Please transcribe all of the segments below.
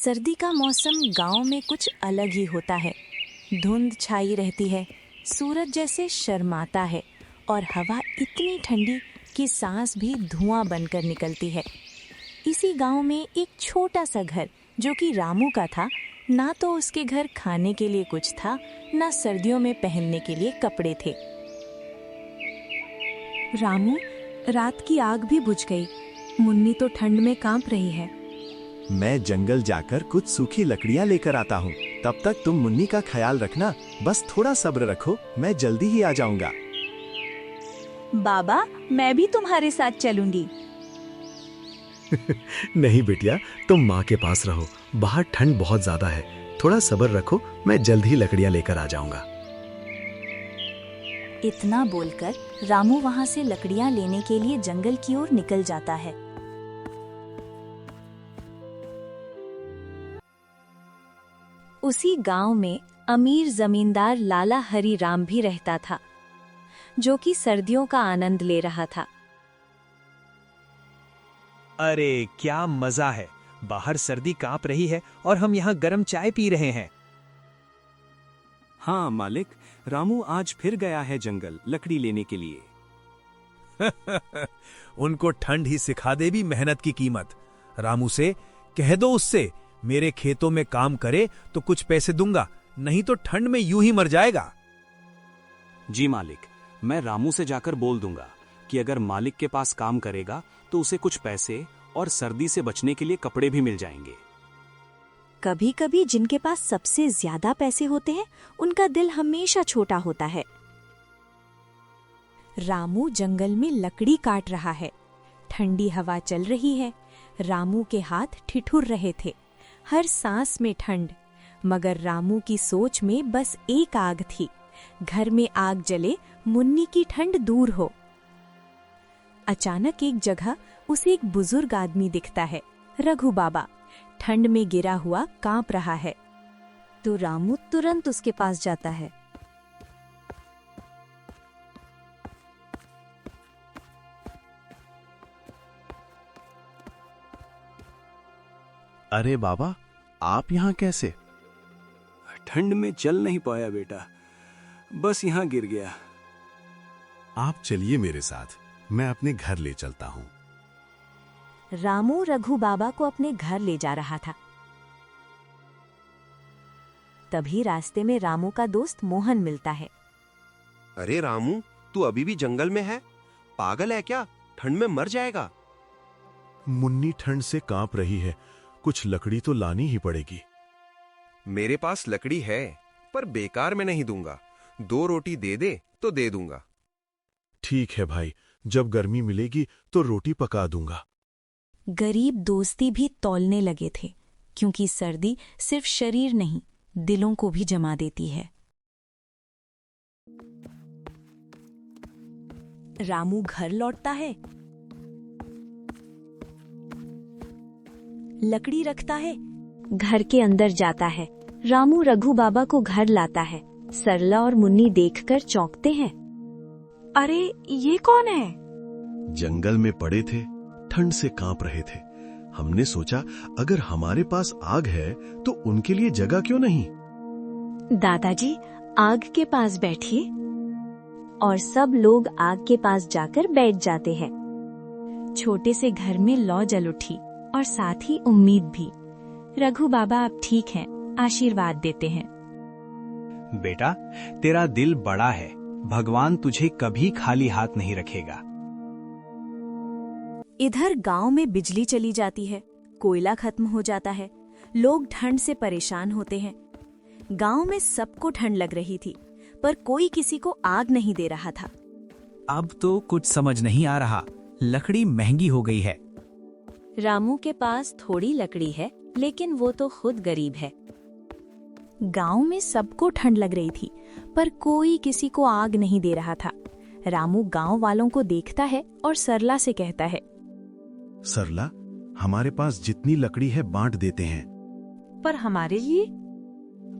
सर्दी का मौसम गांव में कुछ अलग ही होता है। धुंध छाई रहती है, सूरज जैसे शर्माता है और हवा इतनी ठंडी कि सांस भी धुआं बनकर निकलती है। इसी गांव में एक छोटा सा घर जो कि रामू का था, ना तो उसके घर खाने के लिए कुछ था, ना सर्दियों में पहनने के लिए कपड़े थे। रामू, रात की आग भी बुझ गई। मुन्नी तो ठंड में कांप रही है। मैं जंगल जाकर कुछ सूखी लकड़ियां लेकर आता हूँ। तब तक तुम मुन्नी का ख्याल रखना। बस थोड़ा सब्र रखो, मैं जल्दी ही आ जाऊंगा। बाबा, मैं भी तुम्हारे साथ चलूंगी। नहीं बिटिया, तुम माँ के पास रहो। बाहर ठंड बहुत ज्यादा है। थोड़ा सब्र रखो, मैं जल्द ही लकड़ियां लेकर आ जाऊंगा। इतना बोलकर रामू वहां से लकड़ियां लेने के लिए जंगल की ओर निकल जाता है। उसी गांव में अमीर जमींदार लाला हरी राम भी रहता था, जो कि सर्दियों का आनंद ले रहा था। अरे क्या मजा है! बाहर सर्दी कांप रही है और हम यहाँ गर्म चाय पी रहे हैं। हाँ मालिक, रामू आज फिर गया है जंगल लकड़ी लेने के लिए। उनको ठंड ही सिखा दे भी मेहनत की कीमत। रामू से कह दो, उससे मेरे खेतों में काम करे तो कुछ पैसे दूंगा, नहीं तो ठंड में यूं ही मर जाएगा। जी मालिक, मैं रामू से जाकर बोल दूंगा कि अगर मालिक के पास काम करेगा तो उसे कुछ पैसे और सर्दी से बचने के लिए कपड़े भी मिल जाएंगे। कभी कभी जिनके पास सबसे ज्यादा पैसे होते हैं, उनका दिल हमेशा छोटा होता है। रामू जंगल में लकड़ी काट रहा है। ठंडी हवा चल रही है। रामू के हाथ ठिठुर रहे थे, हर सांस में ठंड। मगर रामू की सोच में बस एक आग थी, घर में आग जले, मुन्नी की ठंड दूर हो। अचानक एक जगह उसे एक बुजुर्ग आदमी दिखता है, रघु बाबा। ठंड में गिरा हुआ कांप रहा है। तो रामू तुरंत उसके पास जाता है। अरे बाबा, आप यहाँ कैसे? ठंड में चल नहीं पाया बेटा, बस यहाँ गिर गया। आप चलिए मेरे साथ, मैं अपने घर ले चलता हूँ। रामू रघु बाबा को अपने घर ले जा रहा था। तभी रास्ते में रामू का दोस्त मोहन मिलता है। अरे रामू, तू अभी भी जंगल में है? पागल है क्या? ठंड में मर जाएगा। मुन्नी ठंड से कांप रही है, कुछ लकड़ी तो लानी ही पड़ेगी। मेरे पास लकड़ी है, पर बेकार में नहीं दूंगा। 2 रोटी दे दे तो दे दूंगा। ठीक है भाई, जब गर्मी मिलेगी तो रोटी पका दूंगा। गरीब दोस्ती भी तौलने लगे थे, क्योंकि सर्दी सिर्फ शरीर नहीं, दिलों को भी जमा देती है। रामू घर लौटता है, लकड़ी रखता है, घर के अंदर जाता है। रामू रघु बाबा को घर लाता है। सरला और मुन्नी देखकर चौंकते हैं। अरे ये कौन है? जंगल में पड़े थे, ठंड से कांप रहे थे। हमने सोचा अगर हमारे पास आग है तो उनके लिए जगह क्यों नहीं। दादाजी, आग के पास बैठिए। और सब लोग आग के पास जाकर बैठ जाते हैं। छोटे से घर में लौ जल उठी और साथ ही उम्मीद भी। रघु बाबा अब ठीक हैं, आशीर्वाद देते हैं। बेटा, तेरा दिल बड़ा है, भगवान तुझे कभी खाली हाथ नहीं रखेगा। इधर गांव में बिजली चली जाती है, कोयला खत्म हो जाता है, लोग ठंड से परेशान होते हैं। गांव में सबको ठंड लग रही थी, पर कोई किसी को आग नहीं दे रहा था। अब तो कुछ समझ नहीं आ रहा, लकड़ी महंगी हो गई है। रामू के पास थोड़ी लकड़ी है, लेकिन वो तो खुद गरीब है। गांव में सबको ठंड लग रही थी, पर कोई किसी को आग नहीं दे रहा था। रामू गांव वालों को देखता है और सरला से कहता है, सरला, हमारे पास जितनी लकड़ी है बांट देते हैं। पर हमारे लिए?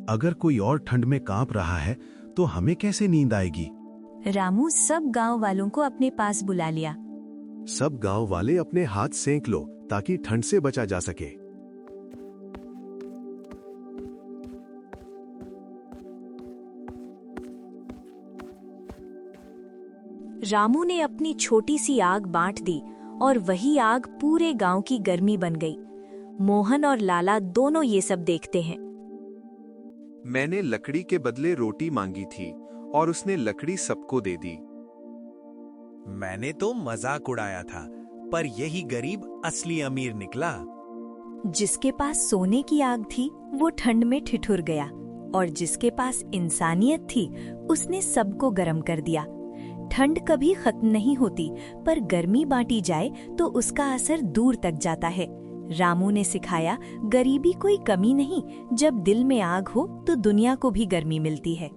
अगर कोई और ठंड में कांप रहा है तो हमें कैसे नींद आएगी? रामू सब गांव वालों को अपने पास बुला लिया। सब गांव वाले अपने हाथ सेंक लो ताकि ठंड से बचा जा सके। रामू ने अपनी छोटी सी आग बांट दी और वही आग पूरे गांव की गर्मी बन गई। मोहन और लाला दोनों ये सब देखते हैं। मैंने लकड़ी के बदले रोटी मांगी थी और उसने लकड़ी सबको दे दी। मैंने तो मजाक उड़ाया था, पर यही गरीब असली अमीर निकला। जिसके पास सोने की आग थी वो ठंड में ठिठुर गया, और जिसके पास इंसानियत थी उसने सबको गर्म कर दिया। ठंड कभी खत्म नहीं होती, पर गर्मी बांटी जाए तो उसका असर दूर तक जाता है। रामू ने सिखाया, गरीबी कोई कमी नहीं, जब दिल में आग हो तो दुनिया को भी गर्मी मिलती है।